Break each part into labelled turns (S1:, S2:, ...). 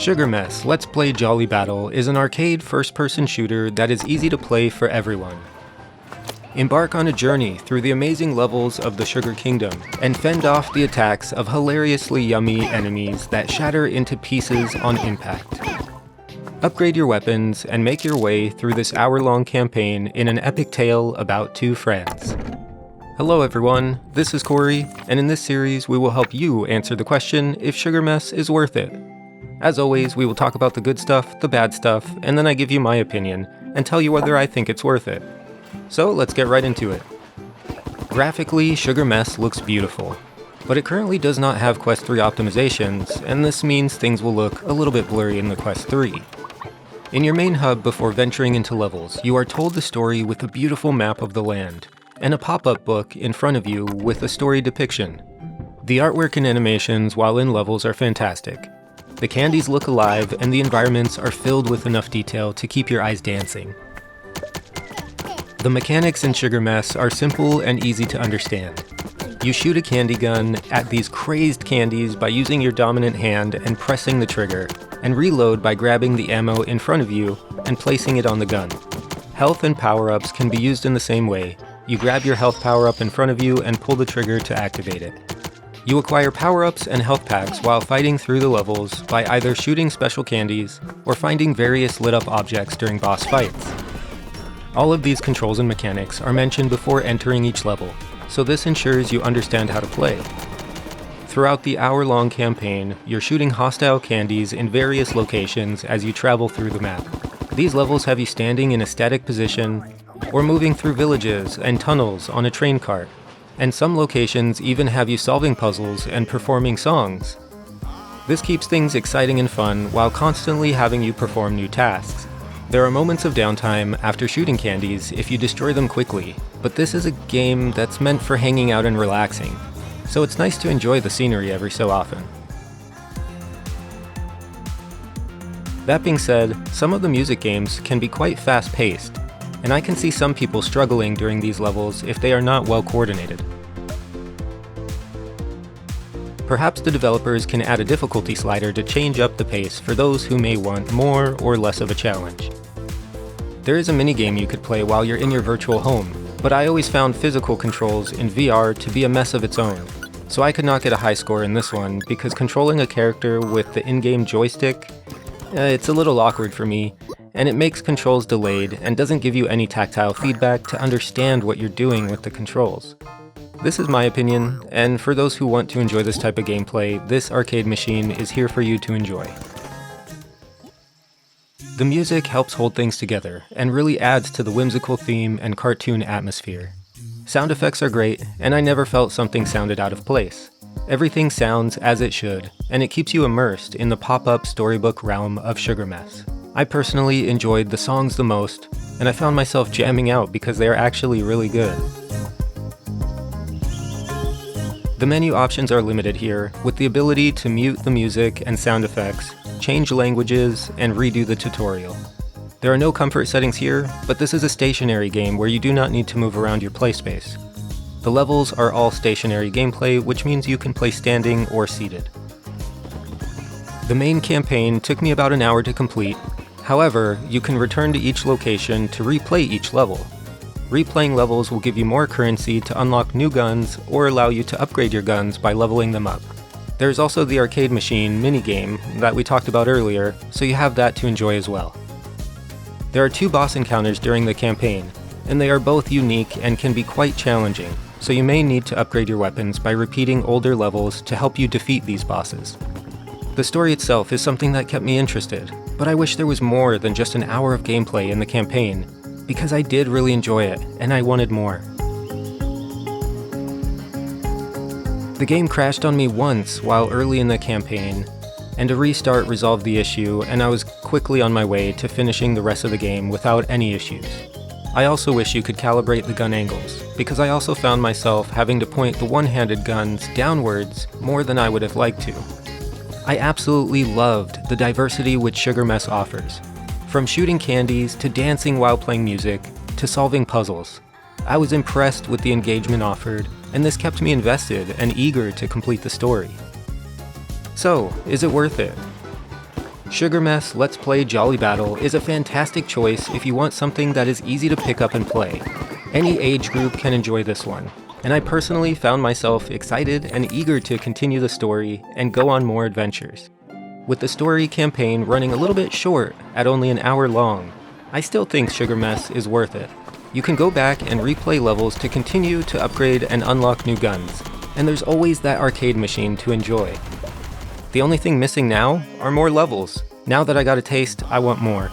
S1: Sugar Mess Let's Play Jolly Battle is an arcade first-person shooter that is easy to play for everyone. Embark on a journey through the amazing levels of the Sugar Kingdom and fend off the attacks of hilariously yummy enemies that shatter into pieces on impact. Upgrade your weapons and make your way through this hour-long campaign in an epic tale about two friends. Hello everyone, this is Corey, and in this series we will help you answer the question if Sugar Mess is worth it. As always, we will talk about the good stuff, the bad stuff, and then I give you my opinion, and tell you whether I think it's worth it. So let's get right into it. Graphically, Sugar Mess looks beautiful, but it currently does not have Quest 3 optimizations, and this means things will look a little bit blurry in the Quest 3. In your main hub before venturing into levels, you are told the story with a beautiful map of the land, and a pop-up book in front of you with a story depiction. The artwork and animations while in levels are fantastic. The candies look alive, and the environments are filled with enough detail to keep your eyes dancing. The mechanics in Sugar Mess are simple and easy to understand. You shoot a candy gun at these crazed candies by using your dominant hand and pressing the trigger, and reload by grabbing the ammo in front of you and placing it on the gun. Health and power-ups can be used in the same way. You grab your health power-up in front of you and pull the trigger to activate it. You acquire power-ups and health packs while fighting through the levels by either shooting special candies or finding various lit-up objects during boss fights. All of these controls and mechanics are mentioned before entering each level, so this ensures you understand how to play. Throughout the hour-long campaign, you're shooting hostile candies in various locations as you travel through the map. These levels have you standing in a static position or moving through villages and tunnels on a train cart, and some locations even have you solving puzzles and performing songs. This keeps things exciting and fun while constantly having you perform new tasks. There are moments of downtime after shooting candies if you destroy them quickly, but this is a game that's meant for hanging out and relaxing, so it's nice to enjoy the scenery every so often. That being said, some of the music games can be quite fast-paced, and I can see some people struggling during these levels if they are not well coordinated. Perhaps the developers can add a difficulty slider to change up the pace for those who may want more or less of a challenge. There is a minigame you could play while you're in your virtual home, but I always found physical controls in VR to be a mess of its own, so I could not get a high score in this one because controlling a character with the in-game joystick, it's a little awkward for me, and it makes controls delayed and doesn't give you any tactile feedback to understand what you're doing with the controls. This is my opinion, and for those who want to enjoy this type of gameplay, this arcade machine is here for you to enjoy. The music helps hold things together and really adds to the whimsical theme and cartoon atmosphere. Sound effects are great, and I never felt something sounded out of place. Everything sounds as it should, and it keeps you immersed in the pop-up storybook realm of Sugar Mess. I personally enjoyed the songs the most, and I found myself jamming out because they are actually really good. The menu options are limited here, with the ability to mute the music and sound effects, change languages, and redo the tutorial. There are no comfort settings here, but this is a stationary game where you do not need to move around your playspace. The levels are all stationary gameplay, which means you can play standing or seated. The main campaign took me about an hour to complete. However, you can return to each location to replay each level. Replaying levels will give you more currency to unlock new guns or allow you to upgrade your guns by leveling them up. There's also the arcade machine minigame that we talked about earlier, so you have that to enjoy as well. There are 2 boss encounters during the campaign, and they are both unique and can be quite challenging, so you may need to upgrade your weapons by repeating older levels to help you defeat these bosses. The story itself is something that kept me interested, but I wish there was more than just an hour of gameplay in the campaign, because I did really enjoy it, and I wanted more. The game crashed on me once while early in the campaign, and a restart resolved the issue, and I was quickly on my way to finishing the rest of the game without any issues. I also wish you could calibrate the gun angles, because I also found myself having to point the one-handed guns downwards more than I would have liked to. I absolutely loved the diversity which Sugar Mess offers. From shooting candies, to dancing while playing music, to solving puzzles. I was impressed with the engagement offered, and this kept me invested and eager to complete the story. So, is it worth it? Sugar Mess Let's Play Jolly Battle is a fantastic choice if you want something that is easy to pick up and play. Any age group can enjoy this one, and I personally found myself excited and eager to continue the story and go on more adventures. With the story campaign running a little bit short at only an hour long, I still think Sugar Mess is worth it. You can go back and replay levels to continue to upgrade and unlock new guns, and there's always that arcade machine to enjoy. The only thing missing now are more levels. Now that I got a taste, I want more.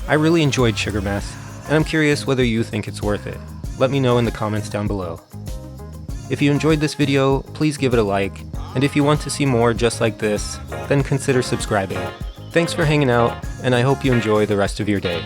S1: I really enjoyed Sugar Mess, and I'm curious whether you think it's worth it. Let me know in the comments down below. If you enjoyed this video, please give it a like, and if you want to see more just like this, then consider subscribing. Thanks for hanging out, and I hope you enjoy the rest of your day.